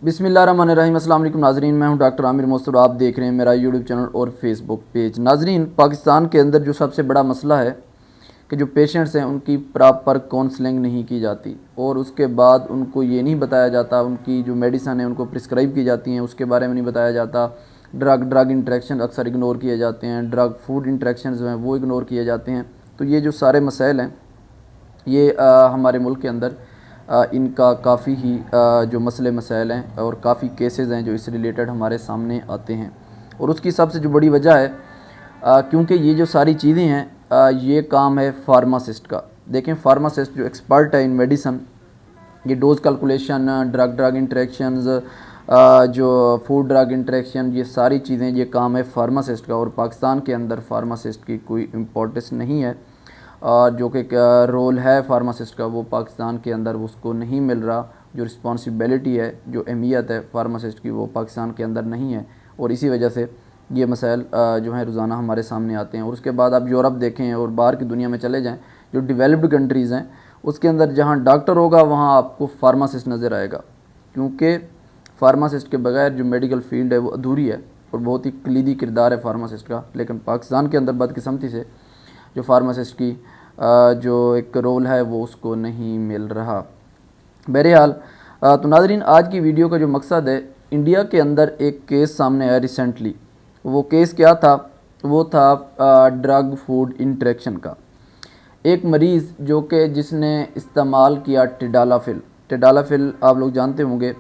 बिस्मिल्लाहिर्रहमानिर्रहीम। अस्सलाम वालेकुम नाजरीन, मैं हूं डॉक्टर आमिर मोस्तफा। आप देख रहे हैं मेरा यूट्यूब चैनल और फेसबुक पेज। नाजरीन, पाकिस्तान के अंदर जो सबसे बड़ा मसला है कि जो पेशेंट्स हैं उनकी प्रॉपर काउंसलिंग नहीं की जाती और उसके बाद उनको ये नहीं बताया जाता, उनकी जो मेडिसिन है उनको प्रिस्क्राइब की जाती हैं उसके बारे में नहीं बताया जाता। ड्रग इंट्रैक्शन अक्सर इग्नोर किए जाते हैं, ड्रग फूड इंट्रैक्शन जो हैं वो इग्नोर किए जाते हैं। तो ये जो सारे मसाइल हैं ये हमारे मुल्क के अंदर इनका काफ़ी ही जो मसले मसाइल हैं और काफ़ी केसेस हैं जो इससे रिलेटेड हमारे सामने आते हैं। और उसकी सबसे जो बड़ी वजह है क्योंकि ये जो सारी चीज़ें हैं ये काम है फार्मासिस्ट का। देखें, फार्मासिस्ट जो एक्सपर्ट है इन मेडिसन, ये डोज कैलकुलेशन, ड्रग इंट्रैक्शंस, जो फूड ड्रग इंट्रैक्शन, ये सारी चीज़ें ये काम है फार्मासिस्ट का। और पाकिस्तान के अंदर फार्मासिस्ट की कोई इम्पोर्टेंस नहीं है और जो कि रोल है फार्मासिस्ट का वो पाकिस्तान के अंदर उसको नहीं मिल रहा। जो रिस्पॉन्सिबिलिटी है, जो अहमियत है फार्मासिस्ट की, वो पाकिस्तान के अंदर नहीं है और इसी वजह से ये मसाइल जो हैं रोज़ाना हमारे सामने आते हैं। और उसके बाद आप यूरोप देखें और बाहर की दुनिया में चले जाएं, जो डेवलप्ड कंट्रीज़ हैं उसके अंदर जहाँ डॉक्टर होगा वहाँ आपको फार्मासिस्ट नज़र आएगा, क्योंकि फार्मासिस्ट के बगैर जो मेडिकल फील्ड है वो अधूरी है और बहुत ही कलीदी किरदार है फार्मासिस्ट का। लेकिन पाकिस्तान के अंदर बदकिस्मती से जो फार्मासिस्ट की जो एक रोल है वो उसको नहीं मिल रहा। बहरहाल तो नाज़रीन, आज की वीडियो का जो मकसद है, इंडिया के अंदर एक केस सामने आया रिसेंटली। वो केस क्या था? वो था ड्रग फूड इंट्रैक्शन का। एक मरीज़ जो कि जिसने इस्तेमाल किया टेडालाफिल आप लोग जानते होंगे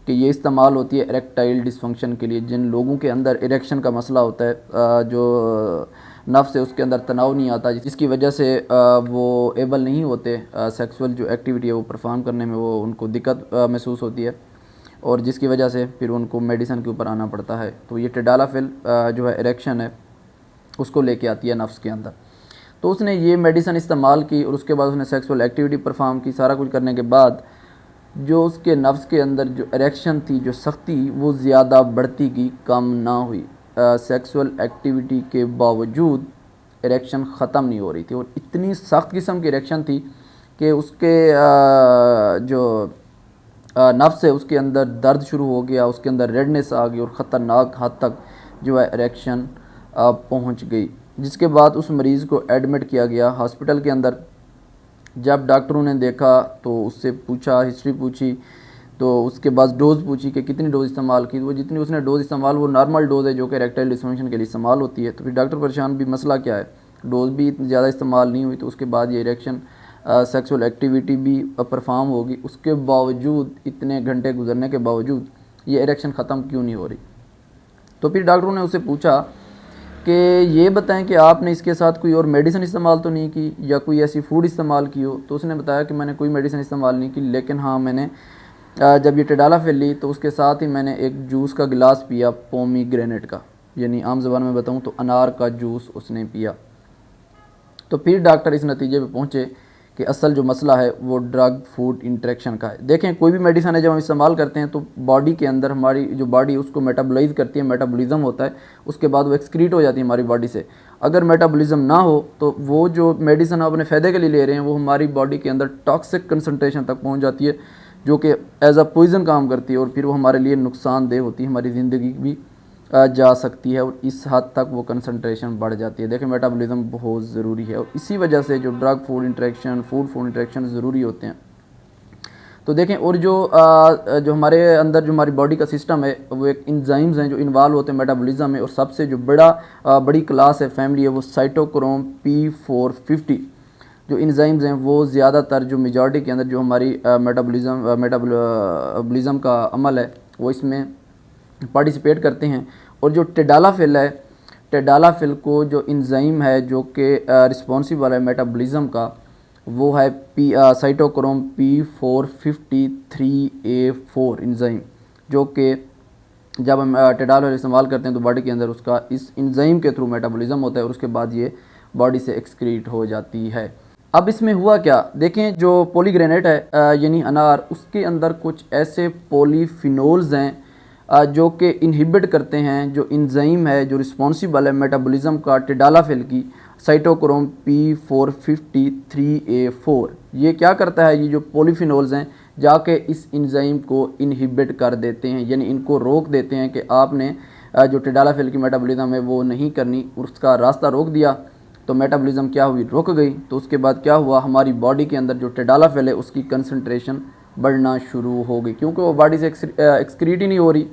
कि ये इस्तेमाल होती है इरेक्टाइल डिसफंक्शन के लिए। जिन लोगों के अंदर इरेक्शन का मसला होता है, जो नफ्स है उसके अंदर तनाव नहीं आता, जिसकी वजह से वो एबल नहीं होते सेक्सुअल जो एक्टिविटी है वो परफॉर्म करने में, वो उनको दिक्कत महसूस होती है और जिसकी वजह से फिर उनको मेडिसिन के ऊपर आना पड़ता है। तो ये टेडालाफिल जो है इरेक्शन है उसको लेके आती है नफ्स के अंदर। तो उसने ये मेडिसिन इस्तेमाल की और उसके बाद उसने सेक्सुअल एक्टिविटी परफॉर्म की। सारा कुछ करने के बाद जो उसके नफ्स के अंदर जो इरेक्शन थी, जो सख्ती, वो ज़्यादा बढ़ती गई, कम ना हुई। सेक्सुअल एक्टिविटी के बावजूद इरेक्शन ख़त्म नहीं हो रही थी और इतनी सख्त किस्म की इरेक्शन थी कि उसके जो नफ्स है उसके अंदर दर्द शुरू हो गया, उसके अंदर रेडनेस आ गई और ख़तरनाक हद तक जो है इरेक्शन पहुंच गई। जिसके बाद उस मरीज़ को एडमिट किया गया हॉस्पिटल के अंदर। जब डॉक्टरों ने देखा तो उससे पूछा, हिस्ट्री पूछी, तो उसके बाद डोज़ पूछी कि कितनी डोज़ इस्तेमाल की। वो जितनी उसने डोज़ इस्तेमाल, वो नॉर्मल डोज़ है जो कि इरेक्टाइल डिसफंक्शन के लिए इस्तेमाल होती है। तो फिर डॉक्टर परेशान भी, मसला क्या है, डोज़ भी इतनी ज़्यादा इस्तेमाल नहीं हुई तो उसके बाद ये इरेक्शन सेक्सुअल एक्टिविटी भी परफॉर्म होगी, उसके बावजूद, इतने घंटे गुजरने के बावजूद ये इरेक्शन ख़त्म क्यों नहीं हो रही। तो फिर डॉक्टरों ने उससे पूछा कि ये बताएं कि आपने इसके साथ कोई और मेडिसिन इस्तेमाल तो नहीं की या कोई ऐसी फूड इस्तेमाल की हो। तो उसने बताया कि मैंने कोई मेडिसिन इस्तेमाल नहीं की, लेकिन हाँ, मैंने जब ये टेडालाफिल ली तो उसके साथ ही मैंने एक जूस का गिलास पिया पोमीग्रेनेट का, यानी आम ज़बान में बताऊँ तो अनार का जूस उसने पिया। तो फिर डॉक्टर इस नतीजे पे पहुँचे कि असल जो मसला है वो ड्रग फूड इंट्रैक्शन का है। देखें, कोई भी मेडिसिन है जब हम इस्तेमाल करते हैं तो बॉडी के अंदर हमारी जो बॉडी उसको मेटाबोलाइज करती है, मेटाबॉलिज्म होता है, उसके बाद वो एक्सक्रीट हो जाती है हमारी बॉडी से। अगर मेटाबॉलिज्म ना हो तो वो जो मेडिसिन आप अपने फ़ायदे के लिए ले रहे हैं वो हमारी बॉडी के अंदर टॉक्सिक कंसनट्रेशन तक पहुँच जाती है, जो कि एज अ पॉइज़न काम करती है और फिर वो हमारे लिए नुकसानदेह होती है, हमारी ज़िंदगी भी जा सकती है और इस हद तक वो कंसंट्रेशन बढ़ जाती है। देखें, मेटाबॉलिज्म बहुत ज़रूरी है और इसी वजह से जो drug food interaction, food interaction ज़रूरी होते हैं। तो देखें, और जो हमारे अंदर जो हमारी बॉडी का सिस्टम है वो एक इंजाइम्स हैं जो इन्वॉल्व होते हैं मेटाबॉलिज्म में, और सबसे जो बड़ी क्लास है, फैमिली है, वो साइटोक्रोम P450 जो इंजाइम्स हैं वो ज़्यादातर जो मेजॉरिटी के अंदर जो हमारी मेटाबॉलिज्म का अमल है वो इसमें पार्टिसिपेट करते हैं। और जो टेडालाफिल है, टेडालाफिल को जो इंजाइम है जो कि रिस्पॉन्सिबल है मेटाबॉलिज्म का, वो है साइटोक्रोम P450-3A4 इंजाइम, जो कि जब हम टेडालाफिल इस्तेमाल करते हैं तो बॉडी के अंदर उसका इस इंजाइम के थ्रू मेटाबॉलिज्म होता है और उसके बाद ये बॉडी से एक्सक्रीट हो जाती है। अब इसमें हुआ क्या, देखें, जो पोमीग्रेनेट है यानी अनार, उसके अंदर कुछ ऐसे पॉलीफिनोल्स हैं जो कि इनहिबिट करते हैं जो इंजाइम है जो रिस्पॉन्सिबल है मेटाबॉलिज्म का टेडालाफिल की, साइटोक्रोम P450-3A4। ये क्या करता है, ये जो पॉलीफिनोल्स हैं जाके इस इंजाइम को इनहिबिट कर देते हैं, यानी इनको रोक देते हैं कि आपने जो टेडालाफिल की मेटाबॉलिज्म है वो नहीं करनी, उसका रास्ता रोक दिया तो मेटाबॉलिज्म क्या हुई, रुक गई। तो उसके बाद क्या हुआ, हमारी बॉडी के अंदर जो टेडालाफिल है उसकी कंसंट्रेशन बढ़ना शुरू हो गई, क्योंकि वो बॉडी से एक्सक्रीट ही नहीं हो रही।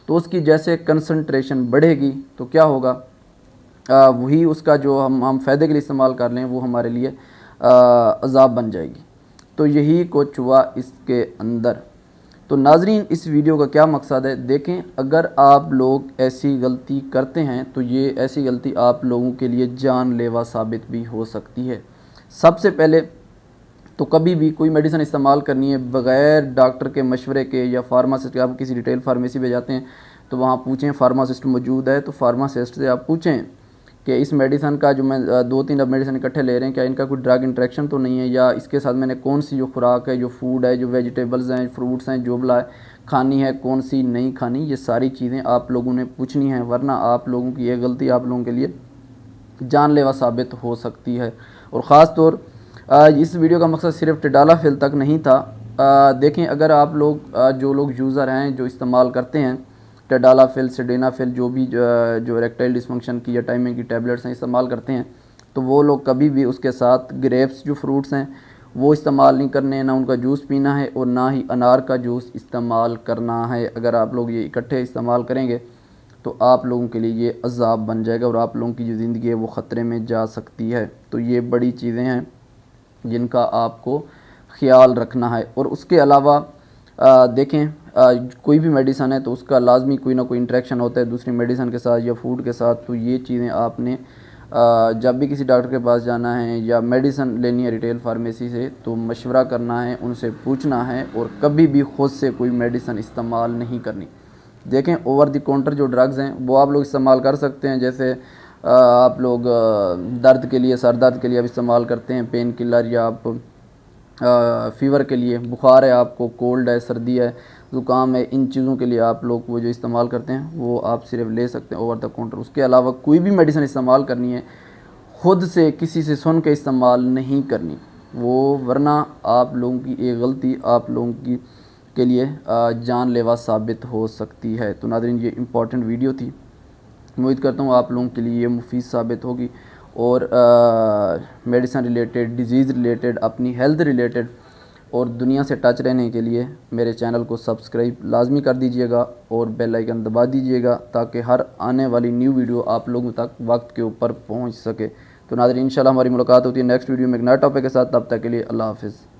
तो उसकी जैसे कंसंट्रेशन बढ़ेगी तो क्या होगा, वही उसका जो हम फ़ायदे के लिए इस्तेमाल कर लें वो हमारे लिए अज़ाब बन जाएगी। तो यही कुछ हुआ इसके अंदर। तो नाजरीन, इस वीडियो का क्या मकसद है, देखें अगर आप लोग ऐसी गलती करते हैं तो ये ऐसी गलती आप लोगों के लिए जानलेवा साबित भी हो सकती है। सबसे पहले तो कभी भी कोई मेडिसिन इस्तेमाल करनी है बग़ैर डॉक्टर के मशवरे के या फार्मासिस्ट के, आप किसी रिटेल फार्मेसी पे जाते हैं तो वहाँ पूछें फार्मासिस्ट मौजूद है, तो फार्मासिस्ट से आप पूछें कि इस मेडिसिन का जो मैं 2-3 अब मेडिसिन इकट्ठे ले रहे हैं, क्या इनका कोई ड्रग इंटरेक्शन तो नहीं है, या इसके साथ मैंने कौन सी जो खुराक है, जो फूड है, जो वेजिटेबल्स हैं, फ्रूट्स हैं, जो बला खानी है, कौन सी नहीं खानी, ये सारी चीज़ें आप लोगों ने पूछनी है, वरना आप लोगों की ये गलती आप लोगों के लिए जानलेवा साबित हो सकती है। और ख़ास तौर इस वीडियो का मकसद सिर्फ टेडालाफिल तक नहीं था। देखें अगर आप लोग जो लोग यूज़र हैं जो इस्तेमाल करते हैं टेडालाफिल, सिल्डेनाफिल, जो भी जो इरेक्टाइल डिसफंक्शन की या टाइमिंग की टैबलेट्स हैं इस्तेमाल करते हैं, तो वो लोग कभी भी उसके साथ ग्रेप्स जो फ्रूट्स हैं वो इस्तेमाल नहीं करने, ना उनका जूस पीना है और ना ही अनार का जूस इस्तेमाल करना है। अगर आप लोग ये इकट्ठे इस्तेमाल करेंगे तो आप लोगों के लिए ये अज़ाब बन जाएगा और आप लोगों की जो ज़िंदगी है वो ख़तरे में जा सकती है। तो ये बड़ी चीज़ें हैं जिनका आपको ख़्याल रखना है। और उसके अलावा देखें कोई भी मेडिसन है तो उसका लाजमी कोई ना कोई इंटरेक्शन होता है दूसरी मेडिसन के साथ या फूड के साथ। तो ये चीज़ें आपने जब भी किसी डॉक्टर के पास जाना है या मेडिसन लेनी है रिटेल फार्मेसी से तो मशवरा करना है, उनसे पूछना है और कभी भी ख़ुद से कोई मेडिसन इस्तेमाल नहीं करनी। देखें ओवर द काउंटर जो ड्रग्स हैं वो आप लोग इस्तेमाल कर सकते हैं, जैसे आप लोग दर्द के लिए, सर दर्द के लिए आप इस्तेमाल करते हैं पेन किलर, या आप फ़ीवर के लिए, बुखार है आपको, कोल्ड है, सर्दी है, ज़ुकाम है, इन चीज़ों के लिए आप लोग वो जो इस्तेमाल करते हैं वो आप सिर्फ ले सकते हैं ओवर द काउंटर। उसके अलावा कोई भी मेडिसिन इस्तेमाल करनी है ख़ुद से किसी से सुन के इस्तेमाल नहीं करनी वो, वरना आप लोगों की एक गलती आप लोगों की के लिए जानलेवा साबित हो सकती है। तो नाज़रीन, ये इम्पॉर्टेंट वीडियो थी, उम्मीद करता हूँ आप लोगों के लिए ये मुफीद साबित होगी। और मेडिसिन रिलेटेड, डिज़ीज़ रिलेटेड, अपनी हेल्थ रिलेटेड और दुनिया से टच रहने के लिए मेरे चैनल को सब्सक्राइब लाजमी कर दीजिएगा और बेल आइकन दबा दीजिएगा ताकि हर आने वाली न्यू वीडियो आप लोगों तक वक्त के ऊपर पहुंच सके। तो नाज़रीन, इंशाल्लाह हमारी मुलाकात होती है नेक्स्ट वीडियो में एक नए टॉपिक के साथ। तब तक के लिए अल्लाह हाफ़िज़।